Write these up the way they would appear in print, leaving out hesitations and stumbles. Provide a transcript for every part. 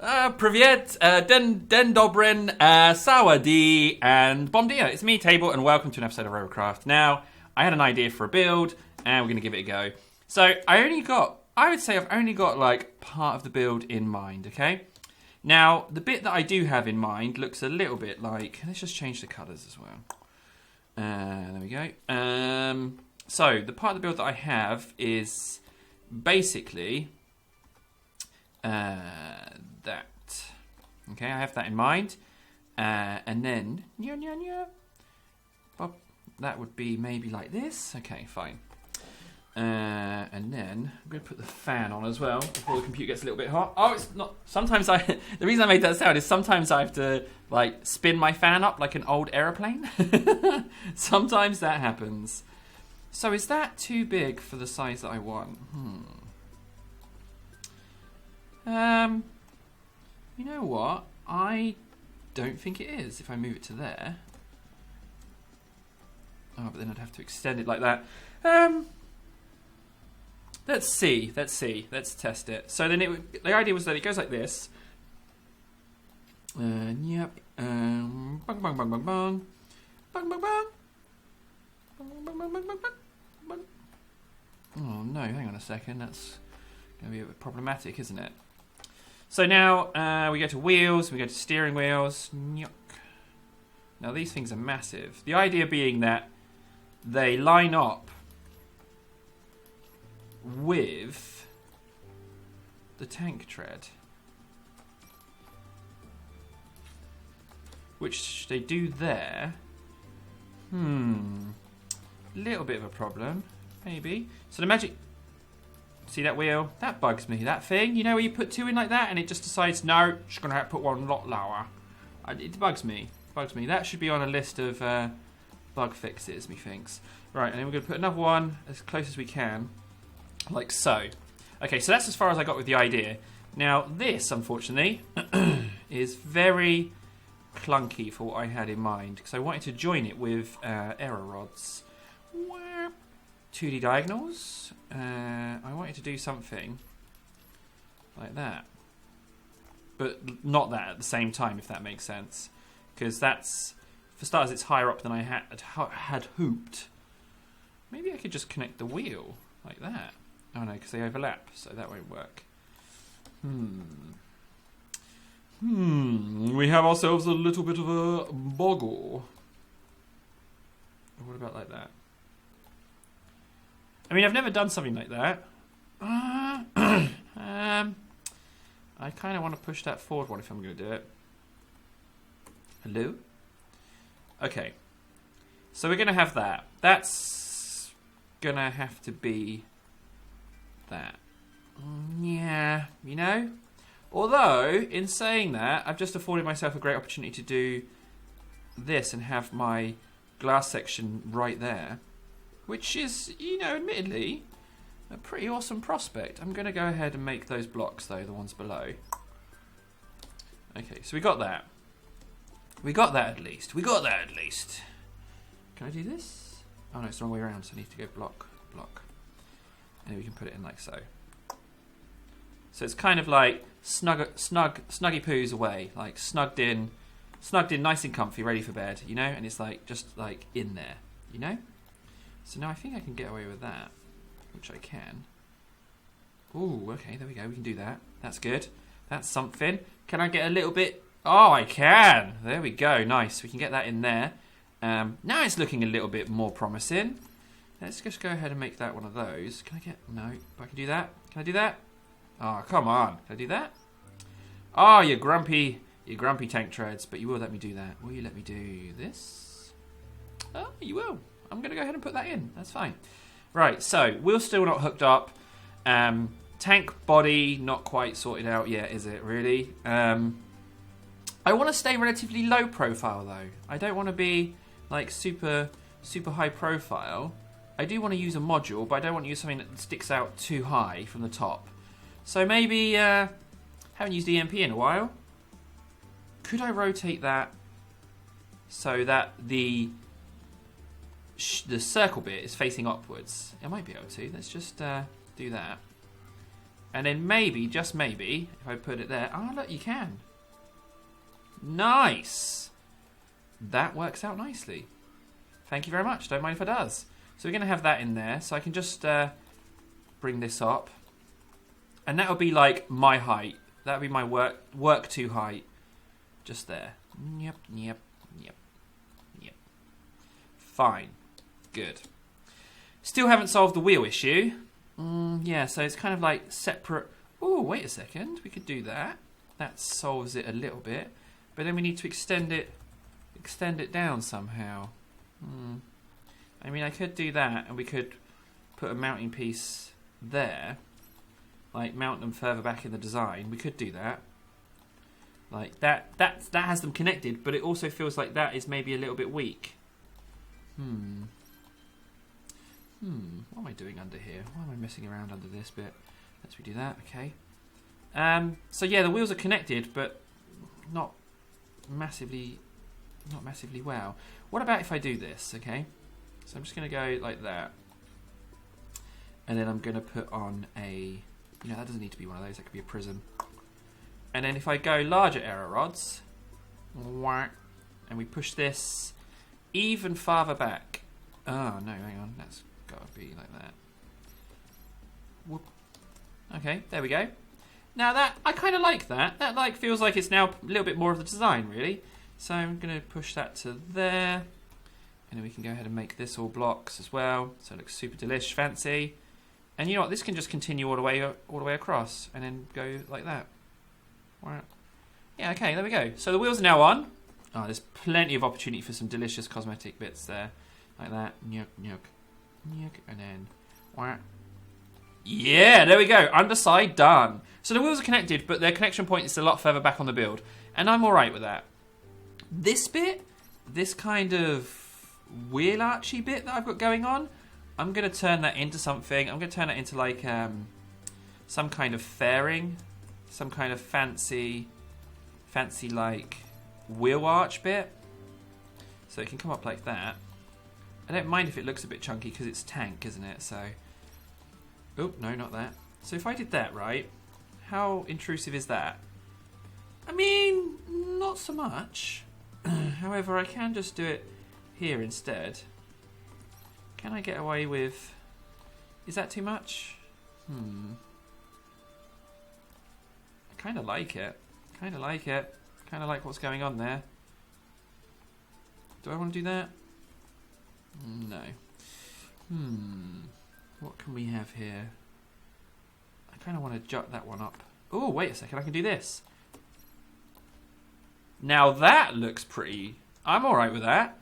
Privyet, Den Dobrin, Sawadi, and Bom dia. It's me, Table, and welcome to an episode of Robocraft. Now, I had an idea for a build, and we're going to give it a go. So, I would say I've only got, like, part of the build in mind, okay? Now, the bit that I do have in mind looks a little bit like... Let's just change the colours as well. There we go. So, the part of the build that I have is basically... that. Okay, I have that in mind. And then... that would be maybe like this. Okay, fine. And then I'm going to put the fan on as well before the computer gets a little bit hot. Oh, it's not... Sometimes the reason I made that sound is sometimes I have to, like, spin my fan up like an old aeroplane. Sometimes that happens. So is that too big for the size that I want? You know what? I don't think it is if I move it to there. Oh, but then I'd have to extend it like that. Let's see. Let's test it. So then the idea was that it goes like this. Yep. Bang, bang, bang, bang, bang. Bang, bang, bang. Bang, bang, bang, bang, bang, bang. Oh, no. Hang on a second. That's going to be a bit problematic, isn't it? So now we go to wheels. We go to steering wheels. Now, these things are massive. The idea being that they line up with the tank tread, which they do there. Little bit of a problem, maybe. So the magic... See that wheel? That bugs me. That thing, you know, where you put two in like that and it just decides, no, just going to have to put one a lot lower. It bugs me. That should be on a list of bug fixes, methinks. Right, and then we're going to put another one as close as we can. Like so. Okay, so that's as far as I got with the idea. Now, this, unfortunately, is very clunky for what I had in mind. Because I wanted to join it with error rods. 2D diagonals. I wanted to do something like that. But not that at the same time, if that makes sense. Because that's, for starters, it's higher up than I had hoped. Maybe I could just connect the wheel like that. Oh no, because they overlap, so that won't work. We have ourselves a little bit of a boggle. What about like that? I mean, I've never done something like that. I kind of want to push that forward one if I'm going to do it. Hello? Okay. So we're going to have that. That's going to have to be that. Yeah, you know? Although, in saying that, I've just afforded myself a great opportunity to do this and have my glass section right there. Which is, you know, admittedly, a pretty awesome prospect. I'm going to go ahead and make those blocks, though, the ones below. Okay, so we got that. We got that at least. Can I do this? Oh, no, it's the wrong way around, so I need to go block. And then we can put it in like so. So it's kind of like snuggy poos away, like snugged in nice and comfy, ready for bed, you know? And it's like, just like in there, you know? So now I think I can get away with that, which I can. Ooh, okay, there we go. We can do that. That's good. That's something. Can I get a little bit? Oh, I can. There we go. Nice. We can get that in there. Now it's looking a little bit more promising. Let's just go ahead and make that one of those. Can I get... No, but I can do that. Can I do that? Oh, come on. Can I do that? Oh, you grumpy tank treads, but you will let me do that. Will you let me do this? Oh, you will. I'm going to go ahead and put that in. That's fine. Right, so wheel's still not hooked up. Tank body not quite sorted out yet, is it really? I want to stay relatively low profile though. I don't want to be like super high profile. I do want to use a module, but I don't want to use something that sticks out too high from the top. So maybe, haven't used EMP in a while. Could I rotate that so that the circle bit is facing upwards? I might be able to. Let's just do that. And then maybe, just maybe, if I put it there... Oh, look, you can. Nice. That works out nicely. Thank you very much. Don't mind if it does. So we're going to have that in there. So I can just bring this up. And that would be like my height. That would be my work to height. Just there. Yep, yep, yep, yep. Fine. Good. Still haven't solved the wheel issue. Yeah, so it's kind of like separate... Oh, wait a second. We could do that. That solves it a little bit. But then we need to extend it down somehow. I mean, I could do that, and we could put a mounting piece there. Like, mount them further back in the design. We could do that. Like, that has them connected, but it also feels like that is maybe a little bit weak. What am I doing under here? Why am I messing around under this bit? Let's redo that, okay. So yeah, the wheels are connected, but not massively well. What about if I do this, okay? So I'm just going to go like that. And then I'm going to put on a... You know, that doesn't need to be one of those. That could be a prism. And then if I go larger arrow rods, and we push this even farther back. Oh, no, hang on. That's got to be like that. Whoop. Okay, there we go. Now that, I kind of like that. That like feels like it's now a little bit more of the design, really. So I'm going to push that to there. And then we can go ahead and make this all blocks as well. So it looks super delish, fancy. And you know what? This can just continue all the way across, and then go like that. Wow. Yeah. Okay. There we go. So the wheels are now on. Oh, there's plenty of opportunity for some delicious cosmetic bits there, like that. Nyuk, nyuk, nyuk, and then wow. Yeah. There we go. Underside done. So the wheels are connected, but their connection point is a lot further back on the build, and I'm all right with that. This bit, this kind of wheel archy bit that I've got going on, I'm going to turn that into something. I'm going to turn that into like some kind of fairing, some kind of fancy like wheel arch bit. So it can come up like that. I don't mind if it looks a bit chunky because it's tank, isn't it? So, oh no, not that. So if I did that right, how intrusive is that? I mean, not so much. However, I can just do it here instead. Can I get away with... Is that too much? I kind of like it. Kind of like it. Kind of like what's going on there. Do I want to do that? No. What can we have here? I kind of want to jut that one up. Oh, wait a second. I can do this. Now that looks pretty... I'm alright with that.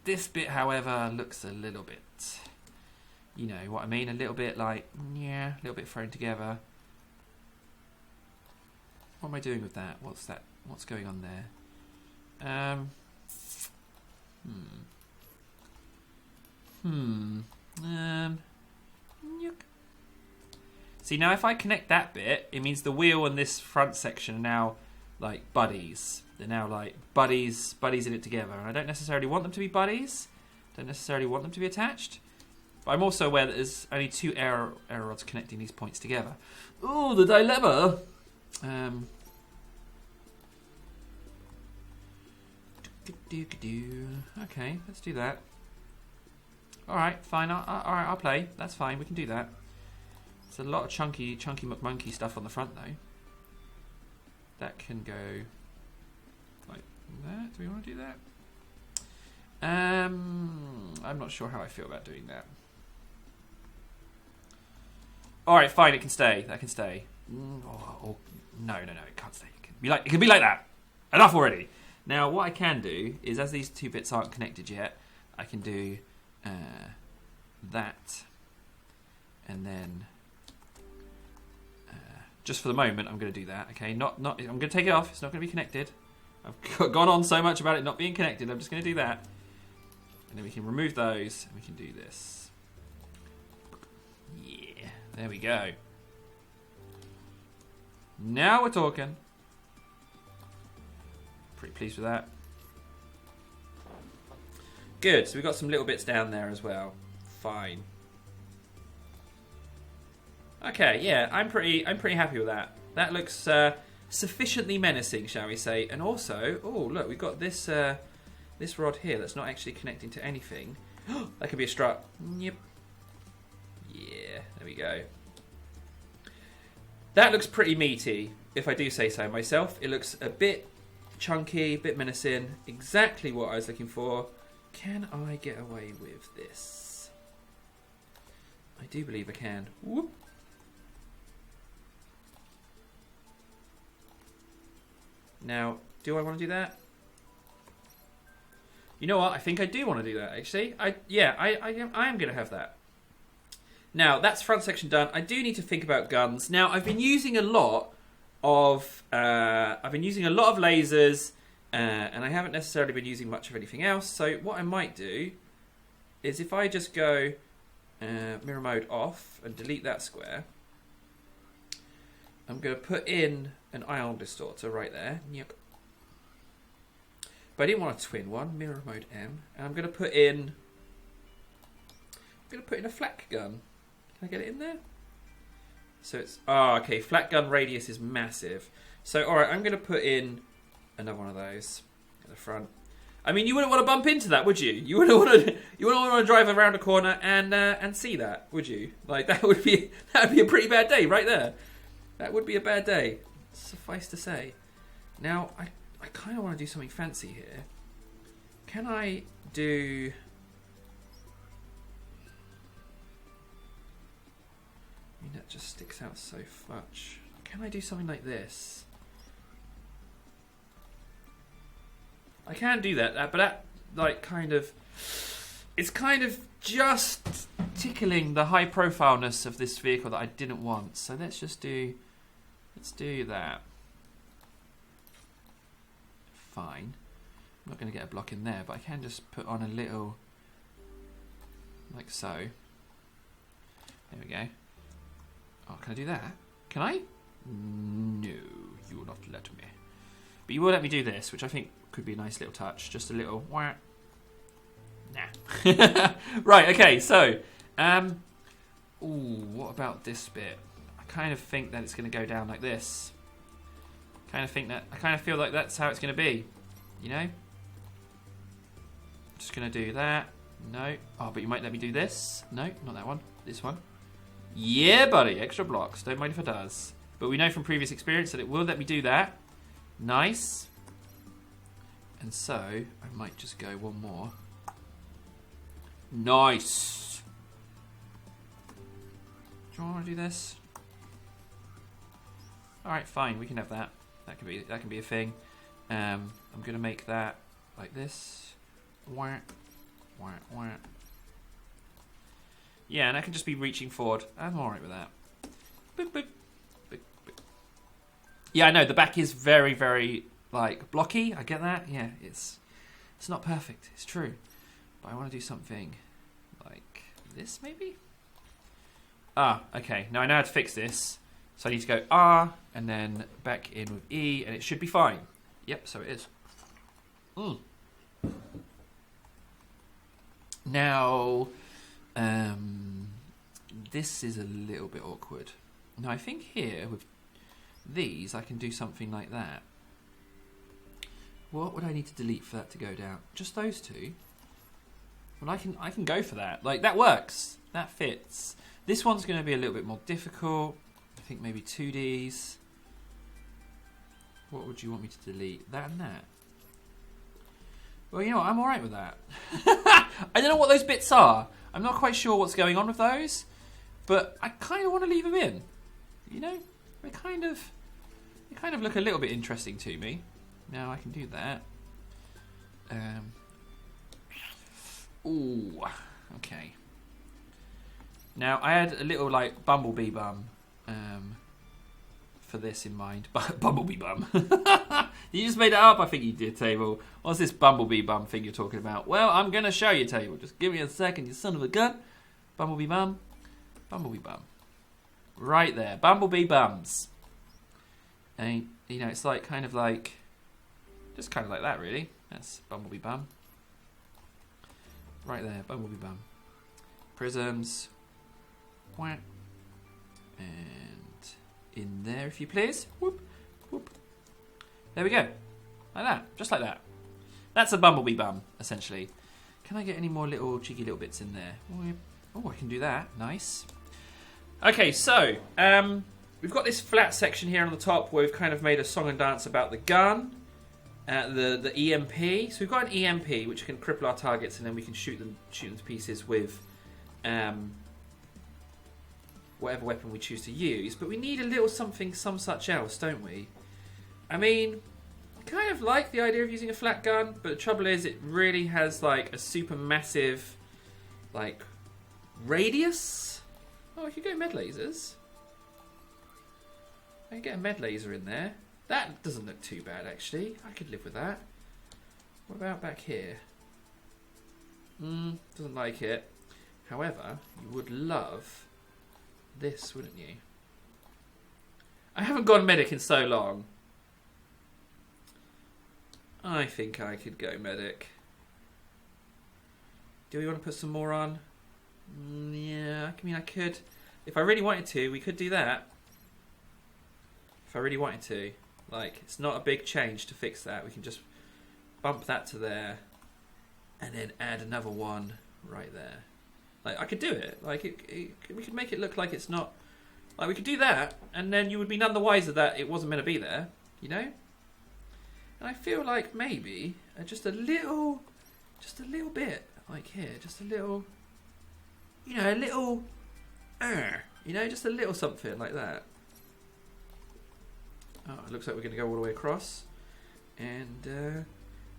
This bit, however, looks a little bit... You know what I mean? A little bit like... Yeah, a little bit thrown together. What am I doing with that? What's that? What's going on there? See, now if I connect that bit, it means the wheel and this front section are now like buddies. They're now like buddies in it together. And I don't necessarily want them to be buddies. Don't necessarily want them to be attached. But I'm also aware that there's only two arrow rods connecting these points together. Ooh, the dilemma! Okay, let's do that. Alright, fine. Alright, I'll play. That's fine. We can do that. There's a lot of chunky McMonkey stuff on the front, though. That can go like that. Do we want to do that? I'm not sure how I feel about doing that. Alright, fine. It can stay. That can stay. No, it can't stay. It can be like that. Enough already. Now, what I can do is, as these two bits aren't connected yet, I can do that, and then just for the moment, I'm going to do that. Okay, not. I'm going to take it off. It's not going to be connected. I've gone on so much about it not being connected. I'm just going to do that, and then we can remove those, and we can do this. Yeah, there we go. Now we're talking. Pretty pleased with that. Good, so we've got some little bits down there as well. Fine. Okay, yeah, I'm pretty happy with that. That looks sufficiently menacing, shall we say? And also, oh look, we've got this this rod here that's not actually connecting to anything. That could be a strut. Yep. Yeah, there we go. That looks pretty meaty, if I do say so myself. It looks a bit chunky, a bit menacing. Exactly what I was looking for. Can I get away with this? I do believe I can. Whoop. Now, do I want to do that? You know what? I think I do want to do that, actually. I am going to have that. Now, that's front section done. I do need to think about guns. Now, I've been using a lot of lasers, and I haven't necessarily been using much of anything else. So what I might do is if I just go mirror mode off and delete that square, I'm going to put in an ion distorter right there. Yep. But I didn't want a twin one. Mirror mode M, and I'm going to put in a flak gun. Can I get it in there? So it's okay. Flat gun radius is massive. So all right, I'm going to put in another one of those at the front. I mean, you wouldn't want to bump into that, would you? You wouldn't want to drive around a corner and see that, would you? Like that would be a pretty bad day right there. That would be a bad day. Suffice to say. Now I kind of want to do something fancy here. Can I do? I mean, that just sticks out so much. Can I do something like this? I can do that, but that, like, it's kind of just tickling the high profileness of this vehicle that I didn't want. So let's do that. Fine. I'm not going to get a block in there, but I can just put on a little, like so. There we go. Oh, can I do that? Can I? No, you will not let me. But you will let me do this, which I think could be a nice little touch. Just a little wah. Nah. Right, okay, so ooh, what about this bit? I kind of think that it's going to go down like this. I kind of feel like that's how it's going to be. You know? Just going to do that. No. Oh, but you might let me do this. No, not that one. This one. Yeah, buddy. Extra blocks. Don't mind if it does. But we know from previous experience that it will let me do that. Nice. And so, I might just go one more. Nice. Do you want to do this? Alright, fine. We can have that. That can be a thing. I'm going to make that like this. Wah, wah, wah. Yeah, and I can just be reaching forward. I'm alright with that. Boop, boop. Boop, boop. Yeah, I know, the back is very, very, like, blocky. I get that. Yeah, it's not perfect. It's true. But I want to do something like this, maybe? Ah, okay. Now I know how to fix this. So I need to go R, and then back in with E, and it should be fine. Yep, so it is. Now, this is a little bit awkward. Now I think here with these I can do something like that. What would I need to delete for that to go down? Just those two? Well, I can go for that. Like, that works. That fits. This one's going to be a little bit more difficult. I think maybe 2Ds. What would you want me to delete? That and that? Well, you know what? I'm alright with that. I don't know what those bits are. I'm not quite sure what's going on with those. But I kind of want to leave them in. You know? They kind of look a little bit interesting to me. Now I can do that. Ooh. Okay. Now I had a little, like, bumblebee bum for this in mind. Bumblebee bum. You just made it up? I think you did, Table. What's this bumblebee bum thing you're talking about? Well, I'm going to show you, Table. Just give me a second, you son of a gun. Bumblebee bum. Bumblebee bum. Right there. Bumblebee bums. And, you know, it's like kind of like... Just kind of like that, really. That's bumblebee bum. Right there. Bumblebee bum. Prisms. Quack. And in there, if you please. Whoop, whoop. There we go. Like that. Just like that. That's a bumblebee bum, essentially. Can I get any more little cheeky little bits in there? Oh, I can do that. Nice. Okay, so we've got this flat section here on the top where we've kind of made a song and dance about the gun, the EMP. So we've got an EMP which can cripple our targets, and then we can shoot them to pieces with whatever weapon we choose to use. But we need a little something, some such else, don't we? I mean, I kind of like the idea of using a flat gun, but the trouble is it really has like a super massive like radius. Oh, I could go med lasers. I can get a med laser in there. That doesn't look too bad, actually. I could live with that. What about back here? Doesn't like it. However, you would love this, wouldn't you? I haven't gone medic in so long. I think I could go medic. Do we want to put some more on? Yeah, I mean, I could. If I really wanted to, we could do that. If I really wanted to. Like, it's not a big change to fix that. We can just bump that to there. And then add another one right there. Like, I could do it. Like, we could make it look like it's not... Like, we could do that, and then you would be none the wiser that it wasn't meant to be there. You know? And I feel like maybe just a little bit, like here, just a little... You know, a little, you know, just a little something like that. Oh, it looks like we're going to go all the way across. And,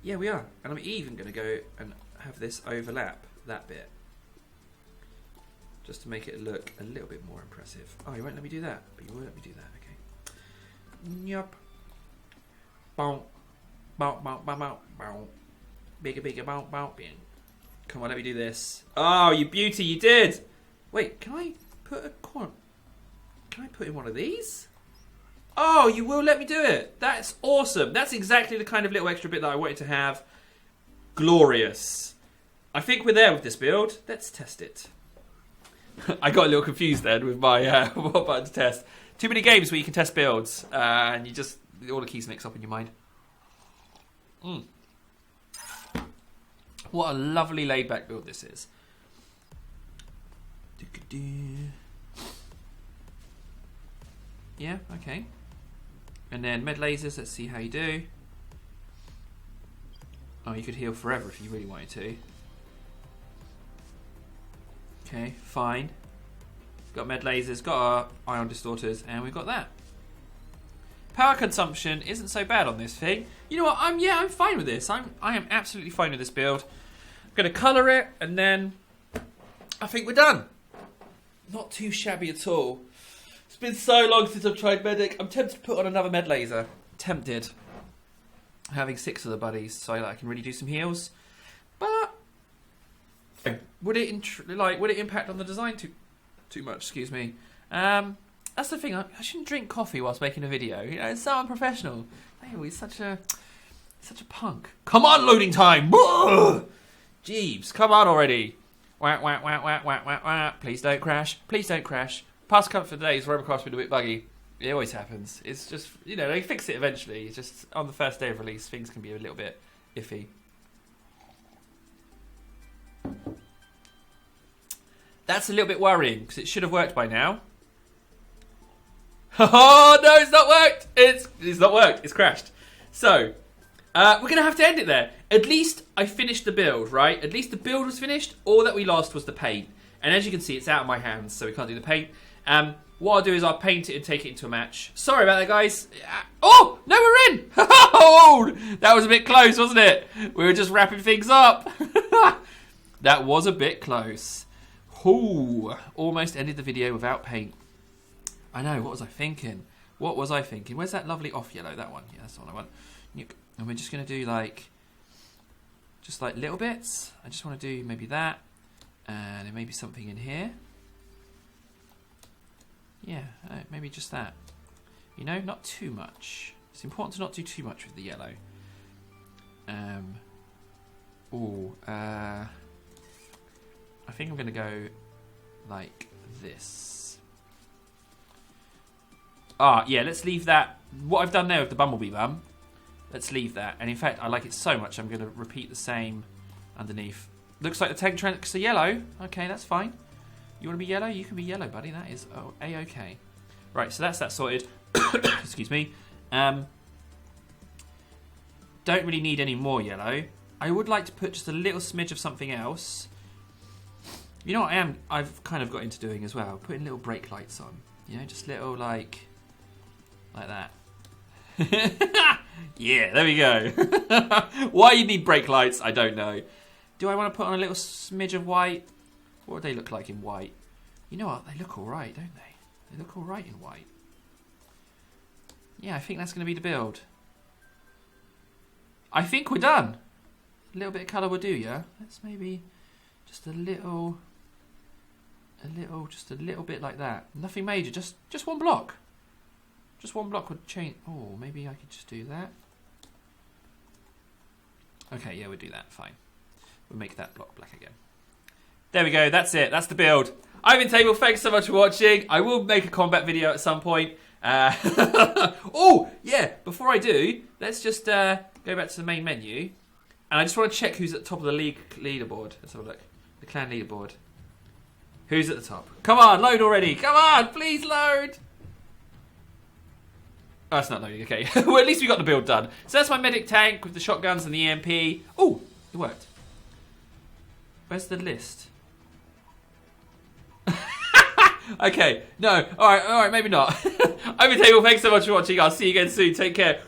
yeah, we are. And I'm even going to go and have this overlap that bit. Just to make it look a little bit more impressive. Oh, you won't let me do that, but you will let me do that, okay. Yup. Bow, bow, bow, bow, bow, bow. Bigger, bigger, bow, bow, bing. Come on, let me do this. Oh, you beauty, you did! Wait, can I put a Can I put in one of these? Oh, you will let me do it. That's awesome. That's exactly the kind of little extra bit that I wanted to have. Glorious. I think we're there with this build. Let's test it. I got a little confused then with my what button to test. Too many games where you can test builds and you just all the keys mix up in your mind. What a lovely laid back build this is. Yeah, okay. And then med lasers, let's see how you do. Oh, you could heal forever if you really wanted to. Okay, fine. Got med lasers, got our ion distorters, and we've got that. Power consumption isn't so bad on this thing. You know what? I'm fine with this. I am absolutely fine with this build. I'm gonna colour it, and then I think we're done. Not too shabby at all. It's been so long since I've tried medic. I'm tempted to put on another med laser. Tempted. Having 6 of the buddies, so that I can really do some heals. But would it impact on the design too much? Excuse me. That's the thing. I shouldn't drink coffee whilst making a video. You know, it's so unprofessional. Oh, he's such a punk. Come on, loading time. Jeeves, come on already. Wah, wah, wah, wah, wah, wah, wah. Please don't crash. Please don't crash. Past couple of days, Robocraft's been a bit buggy. It always happens. It's just, you know, they fix it eventually. It's just on the first day of release, things can be a little bit iffy. That's a little bit worrying because it should have worked by now. Oh no, it's not worked. It's not worked. It's crashed. So we're gonna have to end it there. At least I finished the build, right? At least the build was finished. All that we lost was the paint, and as you can see, it's out of my hands, so we can't do the paint. What I'll do is I'll paint it and take it into a match. Sorry about that, guys. Oh no, we're in. Oh, that was a bit close, wasn't it? We were just wrapping things up. That was a bit close. Ooh, almost ended the video without paint. I know, what was I thinking? What was I thinking? Where's that lovely off yellow? That one. Yeah, that's the one I want. And we're just going to do just like little bits. I just want to do maybe that. And then maybe something in here. Yeah, maybe just that. You know, not too much. It's important to not do too much with the yellow. I think I'm going to go like this. Yeah, let's leave that. What I've done there with the bumblebee bum, let's leave that. And in fact, I like it so much, I'm going to repeat the same underneath. Looks like the tank tracks are yellow. Okay, that's fine. You want to be yellow? You can be yellow, buddy. That is A-okay. Right, so that's that sorted. Excuse me. Don't really need any more yellow. I would like to put just a little smidge of something else. You know what I've kind of got into doing as well? Putting little brake lights on. You know, just little like that. Yeah, there we go. Why you need brake lights, I don't know. Do I want to put on a little smidge of white? What would they look like in white? You know what? They look alright, don't they? They look alright in white. Yeah, I think that's going to be the build. I think we're done. A little bit of colour will do, yeah? Let's maybe just a little bit like that. Nothing major, just one block. Just one block would change. Oh, maybe I could just do that. Okay, yeah, we'll do that, fine. We'll make that block black again. There we go, that's it, that's the build. I've been Table, thanks so much for watching. I will make a combat video at some point. Oh, yeah, before I do, let's just go back to the main menu. And I just want to check who's at the top of the leaderboard. Let's have a look. The clan leaderboard. Who's at the top? Come on, load already. Come on, please load. Oh, it's not loading, okay. Well, at least we got the build done. So that's my medic tank with the shotguns and the EMP. Oh, it worked. Where's the list? Okay, no. Alright, maybe not. I've been Table, thanks so much for watching. I'll see you again soon. Take care.